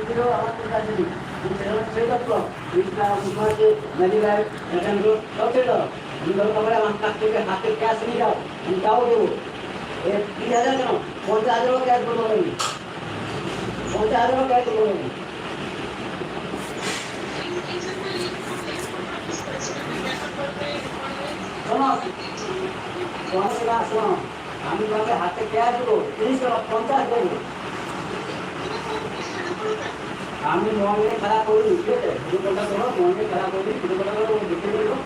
दिलो আমাদের কাছে দিই ছেড়ে দাও ইসলাম তোমাকে মেডিকেল এখানে সব ছেড়ে দাও আমি বলবো আমরা আমার কাছ থেকে হাতে ক্যাশ নিয়ে যাও আমি তাও দেবো 30,000 কেন 50,000 ক্যাশ করবো আমি 50,000 ক্যাশ করবো আমি শোনো শোনো আমি তোমাকে হাতে ক্যাশ দেবো 30-50 দেবো আমি মনে খারাপ করি ঠিক আছে দুটোটা করো মনে খারাপ করি দুটোটা করো দেখে দেবো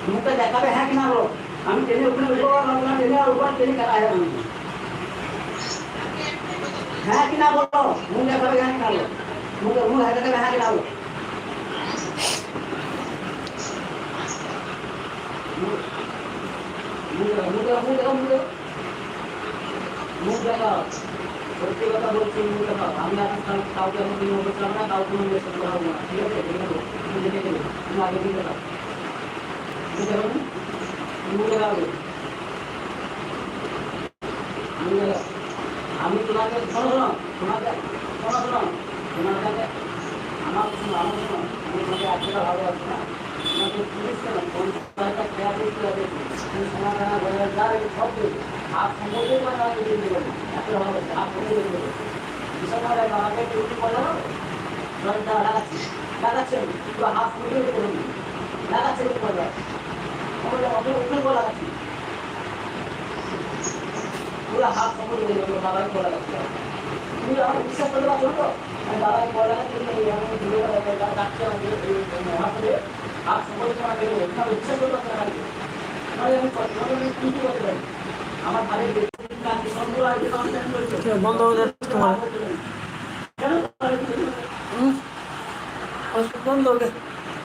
मुझे देखा है कि ना वो हम तेरे ऊपर उठो और अपना तेरे ऊपर तेरे करा है कि ना बोलो मुझे देखा है कि ना वो मुझे है कि ना वो मुझे সত্যি কথা বলছি মুখে আমি আপনার কাউকে আমি বিনিয়োগ করছিলাম না কাউকে আমি বেশ করা হবো না ঠিক আছে দেখে নেবো তুমি দেখে নেবো তুমি আগে দিকে দাও বুঝতে পারবেন মুখে যাবে আমি তোমাকে শোনো তোমাকে তোমার কাছে আমার শোনো আমি তোমাকে আজকেটা ভালো লাগছে না তোমাকে পুলিশ কেন পঞ্চায়েতটা খেয়া করতে হবে তুমি সমাধান বলে যাবে সব आप समझे ना ना ये दिन बोलो ऐसे हो आप समझे नहीं बोलो इसका मतलब बाहर के ड्यूटी बोलो ना बंदा लगा से तो हाफ मुझे भी बोलो लगा से बोलो हम लोग अपने ऊपर बोला पूरा हाफ समझ ले लो बाबा को बोला पूरा हम इससे बोला छोड़ो मैं बाबा को बोला कि मैं यहाँ वीडियो का काटते हैं वहाँ पे आप समझ के आगे इतना इससे बोला करा मैं हम मैं की बोलते हैं আমার ভাই বন্ধ হয়ে যাচ্ছে তোমার বন্ধ হয়ে